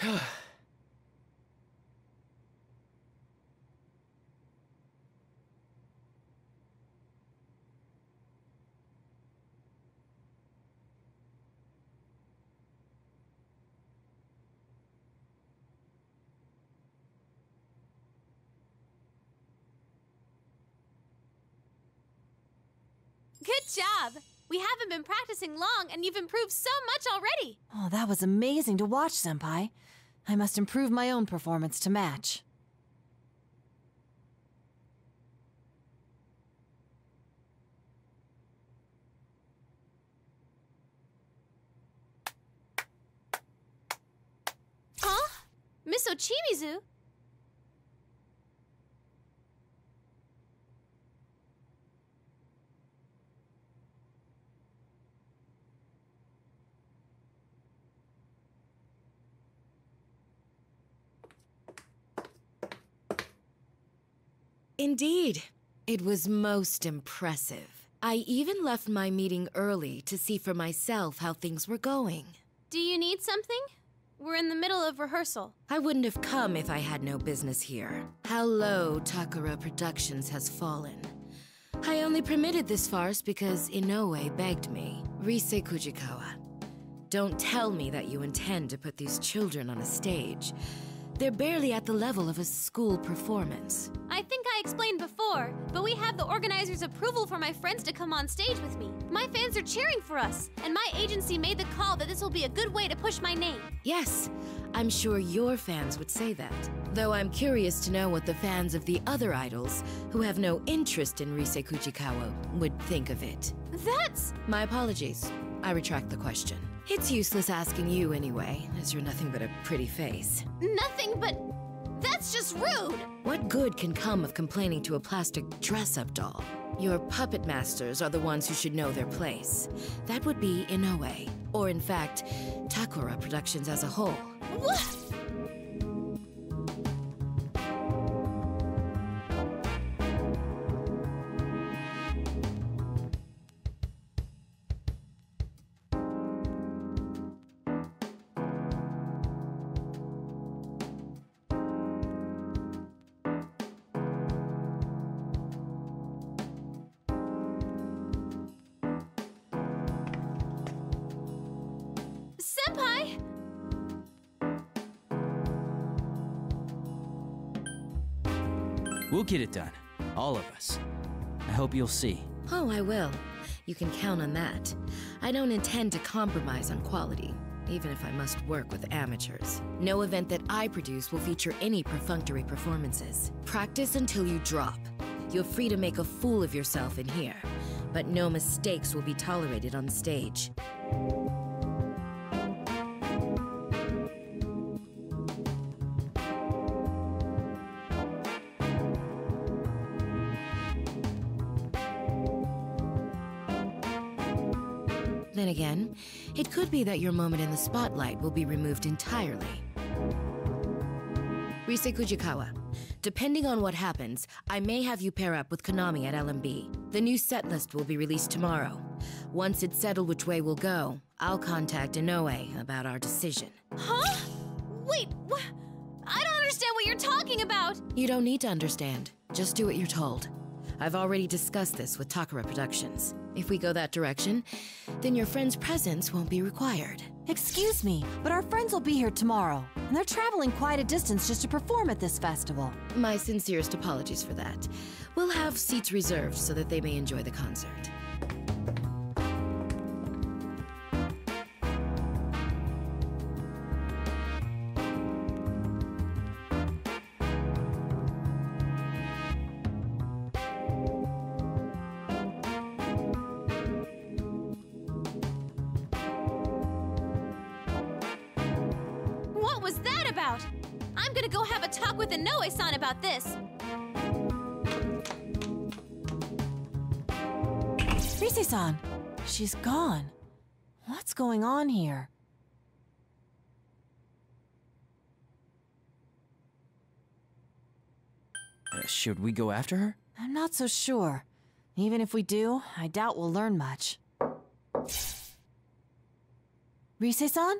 Good job! We haven't been practicing long, and you've improved so much already! Oh, that was amazing to watch, Senpai. I must improve my own performance to match. Huh? Miss Ochimizu? Indeed. It was most impressive. I even left my meeting early to see for myself how things were going. Do you need something? We're in the middle of rehearsal. I wouldn't have come if I had no business here. How low Takara Productions has fallen. I only permitted this farce because Inoue begged me. Rise Kujikawa, don't tell me that you intend to put these children on a stage. They're barely at the level of a school performance. I think I explained before, but we have the organizer's approval for my friends to come on stage with me. My fans are cheering for us, and my agency made the call that this will be a good way to push my name. Yes, I'm sure your fans would say that. Though I'm curious to know what the fans of the other idols, who have no interest in Rise Kujikawa, would think of it. That's... My apologies. I retract the question. It's useless asking you anyway, as you're nothing but a pretty face. Nothing but... That's just rude! What good can come of complaining to a plastic dress-up doll? Your puppet masters are the ones who should know their place. That would be Inoue, or in fact, Takara Productions as a whole. What? Senpai! We'll get it done. All of us. I hope you'll see. Oh, I will. You can count on that. I don't intend to compromise on quality, even if I must work with amateurs. No event that I produce will feature any perfunctory performances. Practice until you drop. You're free to make a fool of yourself in here, but no mistakes will be tolerated on stage. Then again, it could be that your moment in the spotlight will be removed entirely. Rise Kujikawa, depending on what happens, I may have you pair up with Konami at LMB. The new set list will be released tomorrow. Once it's settled which way we'll go, I'll contact Inoue about our decision. Huh? Wait, what? I don't understand what you're talking about! You don't need to understand. Just do what you're told. I've already discussed this with Takara Productions. If we go that direction, then your friend's presence won't be required. Excuse me, but our friends will be here tomorrow, and they're traveling quite a distance just to perform at this festival. My sincerest apologies for that. We'll have seats reserved so that they may enjoy the concert. What was that about? I'm gonna go have a talk with Inoue-san about this. Rise-san, she's gone. What's going on here? Should we go after her? I'm not so sure. Even if we do, I doubt we'll learn much. Rise-san?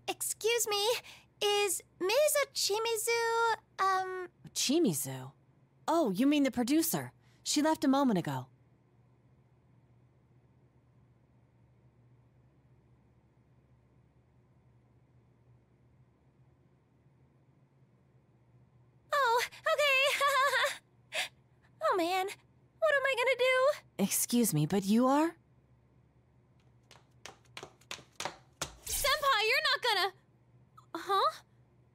Excuse me, is Ms. Ochimizu, Chimizu? Oh, you mean the producer. She left a moment ago. Oh, okay. Oh man, what am I gonna do? Excuse me, but you are? Senpai, you're not gonna... Huh?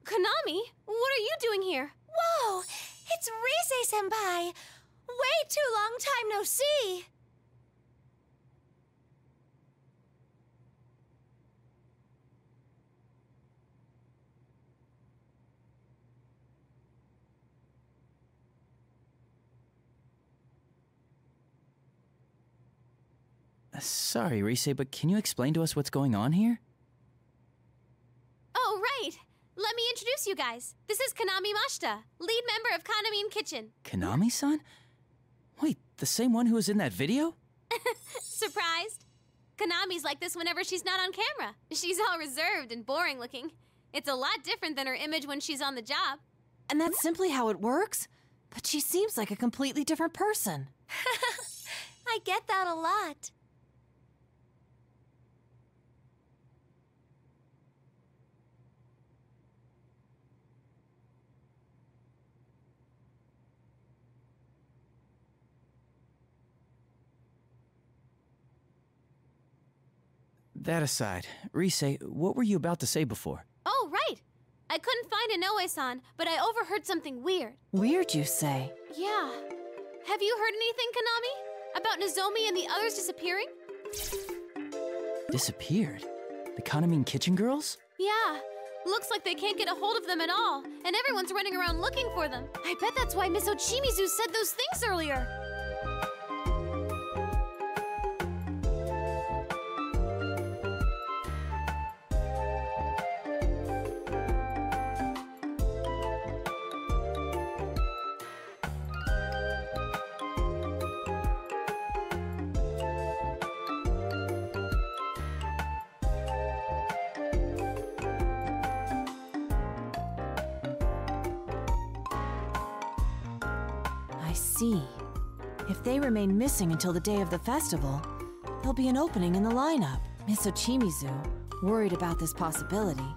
Konami, what are you doing here? Whoa, it's Rise-senpai. Way too long time no see. Sorry, Rise, but can you explain to us what's going on here? Oh, right. Let me introduce you guys. This is Konami Mashita, lead member of Kanami Kitchen. Konami-san? Wait, the same one who was in that video? Surprised? Konami's like this whenever she's not on camera. She's all reserved and boring looking. It's a lot different than her image when she's on the job. And that's simply how it works? But she seems like a completely different person. I get that a lot. That aside, Rise, what were you about to say before? Oh, right. I couldn't find Inoue-san, but I overheard something weird. Weird, you say? Yeah. Have you heard anything, Konami? About Nozomi and the others disappearing? Disappeared? The Kanami Kitchen girls? Yeah. Looks like they can't get a hold of them at all, and everyone's running around looking for them. I bet that's why Miss Ochimizu said those things earlier. I see. If they remain missing until the day of the festival, there'll be an opening in the lineup. Miss Ochimizu, worried about this possibility,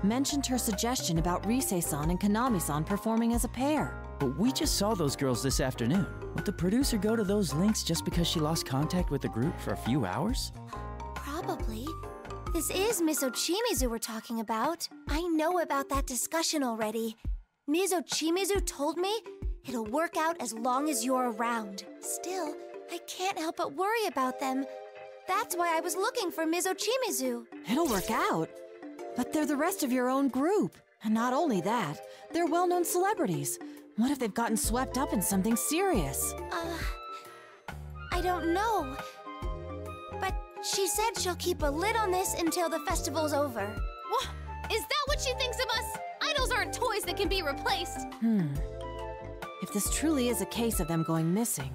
mentioned her suggestion about Rise-san and Konami-san performing as a pair. But we just saw those girls this afternoon. Would the producer go to those links just because she lost contact with the group for a few hours? Probably. This is Miss Ochimizu we're talking about. I know about that discussion already. Ms. Ochimizu told me it'll work out as long as you're around. Still, I can't help but worry about them. That's why I was looking for Ms. Ochimizu. It'll work out. But they're the rest of your own group. And not only that, they're well-known celebrities. What if they've gotten swept up in something serious? I don't know. But she said she'll keep a lid on this until the festival's over. Wha- Is that what she thinks of us? Idols aren't toys that can be replaced. If this truly is a case of them going missing,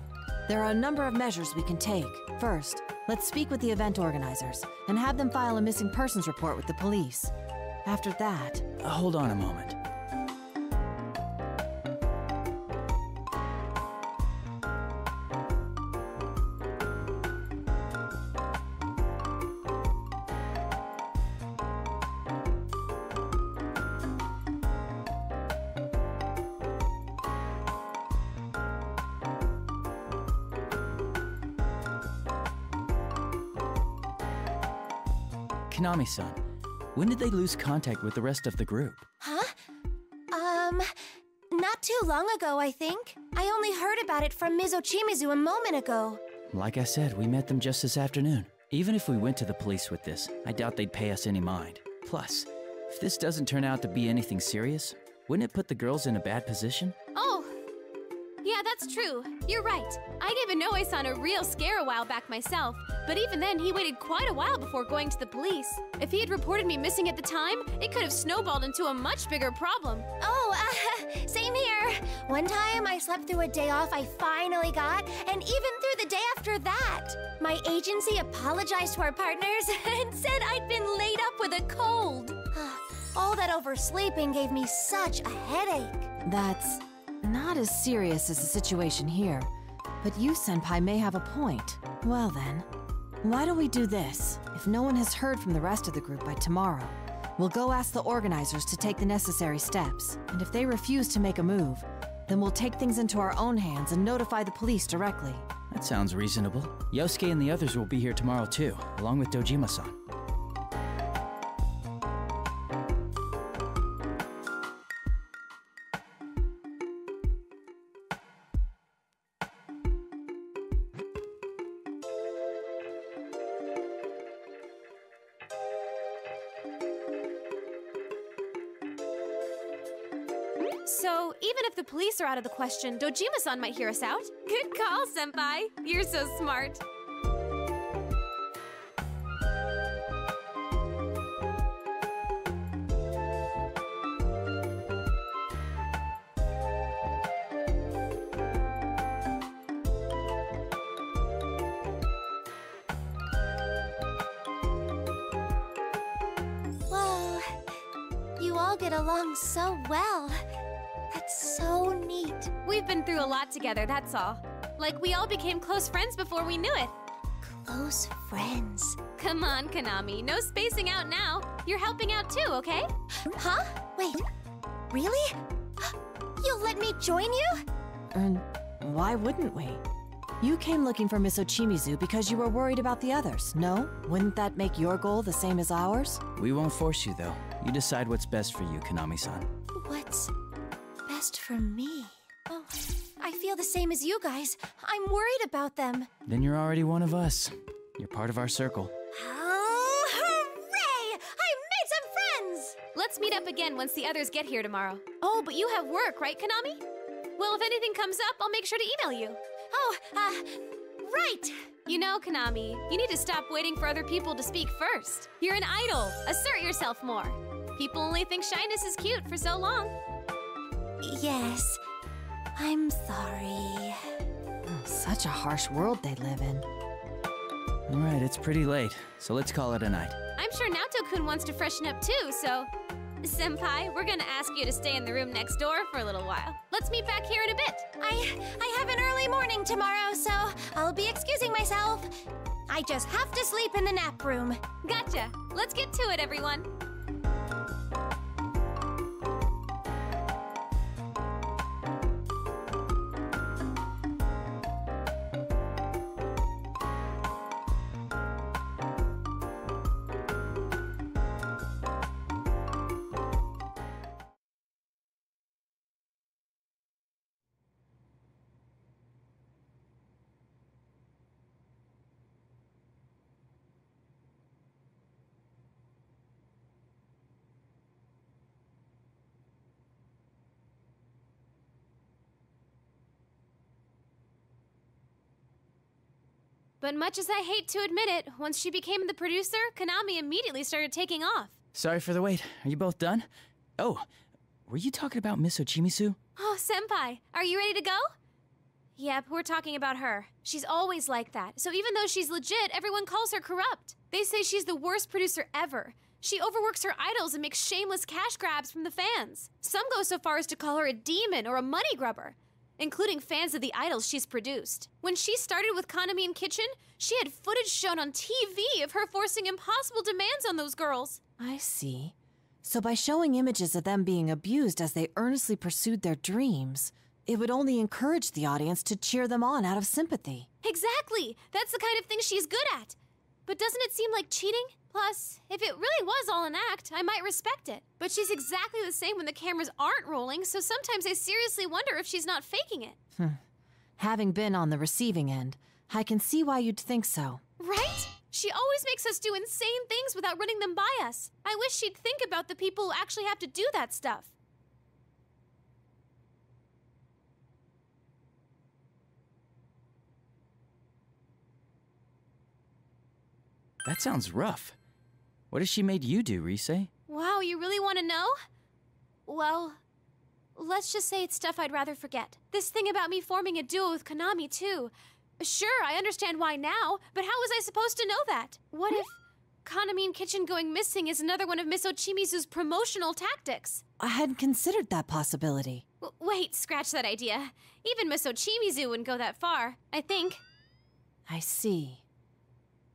there are a number of measures we can take. First, let's speak with the event organizers and have them file a missing persons report with the police. After that... Hold on a moment. Konami-san, when did they lose contact with the rest of the group? Huh? Not too long ago, I think. I only heard about it from Ms. Ochimizu a moment ago. Like I said, we met them just this afternoon. Even if we went to the police with this, I doubt they'd pay us any mind. Plus, if this doesn't turn out to be anything serious, wouldn't it put the girls in a bad position? Oh, yeah, that's true. You're right. I gave Inoue-san a real scare a while back myself, But even then, he waited quite a while before going to the police. If he had reported me missing at the time, it could have snowballed into a much bigger problem. Oh, same here. One time I slept through a day off I finally got, and even through the day after that. My agency apologized to our partners and said I'd been laid up with a cold. All that oversleeping gave me such a headache. That's not as serious as the situation here, but you, Senpai, may have a point. Well then, why don't we do this? If no one has heard from the rest of the group by tomorrow, we'll go ask the organizers to take the necessary steps. And if they refuse to make a move, then we'll take things into our own hands and notify the police directly. That sounds reasonable. Yosuke and the others will be here tomorrow too, along with Dojima-san. So, even if the police are out of the question, Dojima-san might hear us out. Good call, Senpai. You're so smart. Whoa, you all get along so well. That's so neat. We've been through a lot together, that's all. Like, we all became close friends before we knew it. Close friends. Come on, Konami. No spacing out now. You're helping out too, okay? Huh? Wait, really? You'll let me join you? And why wouldn't we? You came looking for Miss Ochimizu because you were worried about the others, no? Wouldn't that make your goal the same as ours? We won't force you, though. You decide what's best for you, Konami-san. What's best for me? Oh, I feel the same as you guys. I'm worried about them. Then you're already one of us. You're part of our circle. Oh, hooray! I made some friends! Let's meet up again once the others get here tomorrow. Oh, but you have work, right, Konami? Well, if anything comes up, I'll make sure to email you. Oh, right! You know, Konami, you need to stop waiting for other people to speak first. You're an idol. Assert yourself more. People only think shyness is cute for so long. Yes, I'm sorry. Such a harsh world they live in. All right, it's pretty late, so let's call it a night. I'm sure Naoto-kun wants to freshen up too, so... Senpai, we're gonna ask you to stay in the room next door for a little while. Let's meet back here in a bit. I have an early morning tomorrow, so I'll be excusing myself. I just have to sleep in the nap room. Gotcha. Let's get to it, everyone. But much as I hate to admit it, once she became the producer, Konami immediately started taking off. Sorry for the wait. Are you both done? Oh, were you talking about Miss Ochimizu? Oh, Senpai, are you ready to go? Yep, we're talking about her. She's always like that, so even though she's legit, everyone calls her corrupt. They say she's the worst producer ever. She overworks her idols and makes shameless cash grabs from the fans. Some go so far as to call her a demon or a money grubber, including fans of the idols she's produced. When she started with Konami in Kitchen, she had footage shown on TV of her forcing impossible demands on those girls. I see. So by showing images of them being abused as they earnestly pursued their dreams, it would only encourage the audience to cheer them on out of sympathy. Exactly! That's the kind of thing she's good at. But doesn't it seem like cheating? Plus, if it really was all an act, I might respect it. But she's exactly the same when the cameras aren't rolling, so sometimes I seriously wonder if she's not faking it. Having been on the receiving end, I can see why you'd think so. Right? She always makes us do insane things without running them by us. I wish she'd think about the people who actually have to do that stuff. That sounds rough. What has she made you do, Rise? Wow, you really want to know? Well, let's just say it's stuff I'd rather forget. This thing about me forming a duo with Konami, too. Sure, I understand why now, but how was I supposed to know that? What if Konami Kitchen going missing is another one of Miss Ochimizu's promotional tactics? I hadn't considered that possibility. Wait, scratch that idea. Even Miss Ochimizu wouldn't go that far, I think. I see.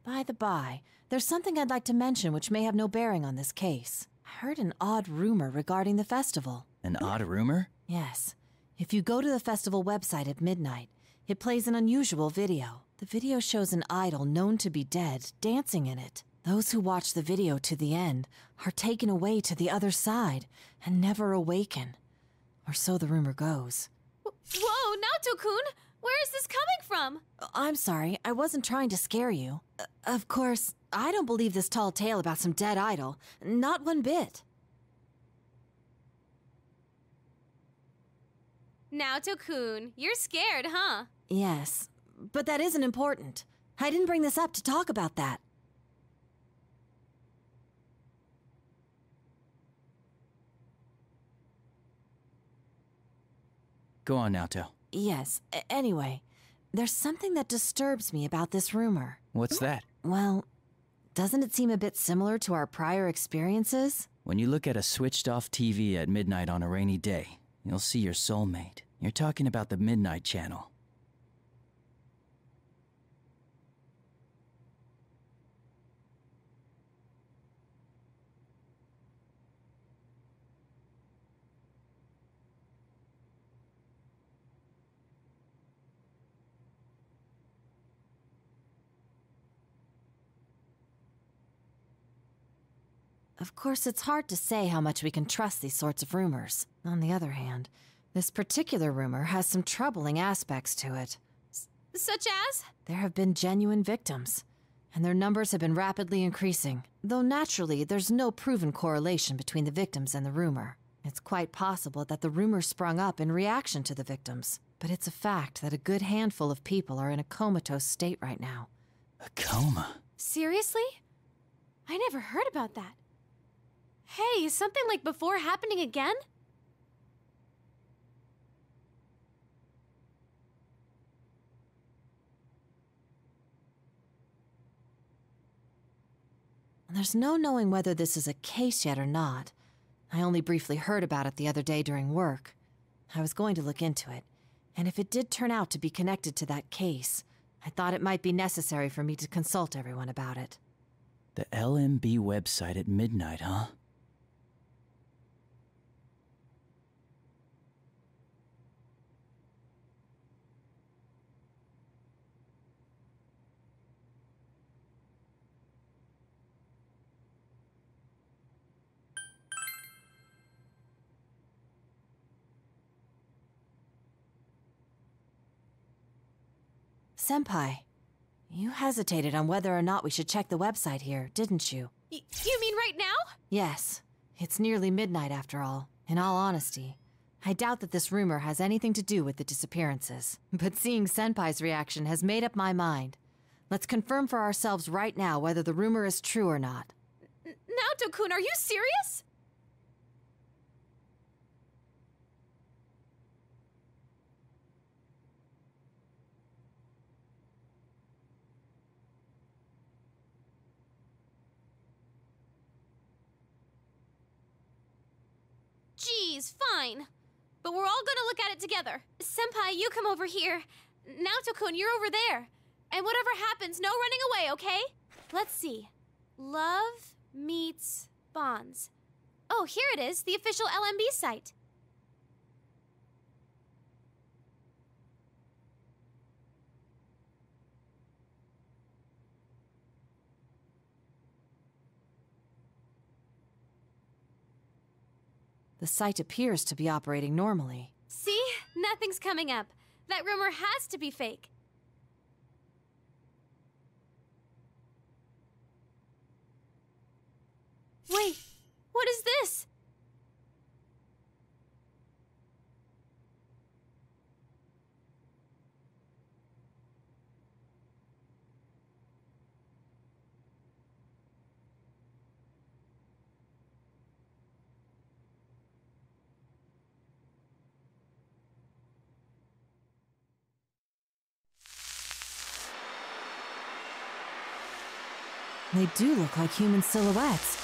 By the by, there's something I'd like to mention which may have no bearing on this case. I heard an odd rumor regarding the festival. An odd rumor? Yes. If you go to the festival website at midnight, it plays an unusual video. The video shows an idol known to be dead dancing in it. Those who watch the video to the end are taken away to the other side and never awaken. Or so the rumor goes. Whoa, Naoto-kun! Where is this coming from? I'm sorry, I wasn't trying to scare you. Of course, I don't believe this tall tale about some dead idol. Not one bit. Naoto-kun, you're scared, huh? Yes, but that isn't important. I didn't bring this up to talk about that. Go on, Naoto. Yes, anyway, there's something that disturbs me about this rumor. What's that? Well, doesn't it seem a bit similar to our prior experiences? When you look at a switched-off TV at midnight on a rainy day, you'll see your soulmate. You're talking about the Midnight Channel. Of course, it's hard to say how much we can trust these sorts of rumors. On the other hand, this particular rumor has some troubling aspects to it. Such as? There have been genuine victims, and their numbers have been rapidly increasing. Though naturally, there's no proven correlation between the victims and the rumor. It's quite possible that the rumor sprung up in reaction to the victims, but it's a fact that a good handful of people are in a comatose state right now. A coma? Seriously? I never heard about that. Hey, is something like before happening again? There's no knowing whether this is a case yet or not. I only briefly heard about it the other day during work. I was going to look into it, and if it did turn out to be connected to that case, I thought it might be necessary for me to consult everyone about it. The LMB website at midnight, huh? Senpai, you hesitated on whether or not we should check the website here, didn't you? You mean right now? Yes. It's nearly midnight after all. In all honesty, I doubt that this rumor has anything to do with the disappearances. But seeing Senpai's reaction has made up my mind. Let's confirm for ourselves right now whether the rumor is true or not. Naoto-kun, are you serious? Geez, fine. But we're all gonna look at it together. Senpai, you come over here. Naoto-kun, you're over there. And whatever happens, no running away, okay? Let's see. Love meets bonds. Oh, here it is, the official LMB site. The site appears to be operating normally. See? Nothing's coming up. That rumor has to be fake. Wait, what is this? They do look like human silhouettes.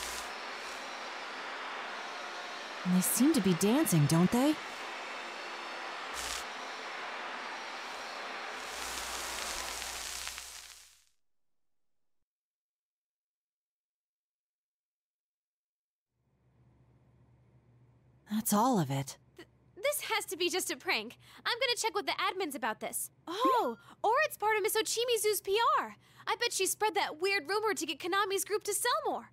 And they seem to be dancing, don't they? That's all of it. This has to be just a prank. I'm gonna check with the admins about this. Oh, or it's part of Miss Ochimizu's PR. I bet she spread that weird rumor to get Konami's group to sell more.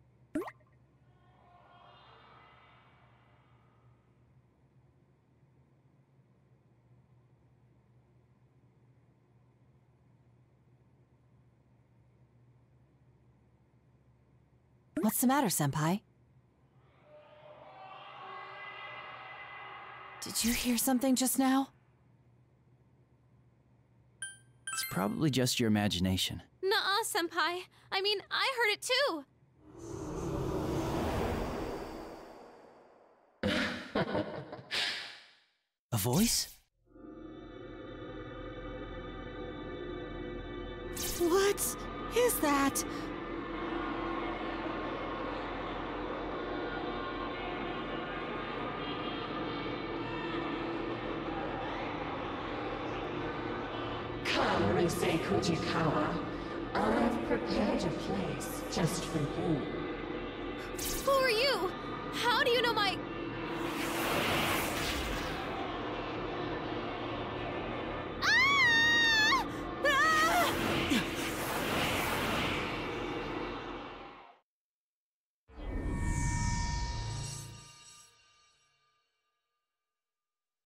What's the matter, Senpai? Did you hear something just now? It's probably just your imagination. Nuh-uh, Senpai. I mean, I heard it too. A voice? What is that? Come, Ryusei Kujikawa. I've prepared a place just for you. Who are you? How do you know my...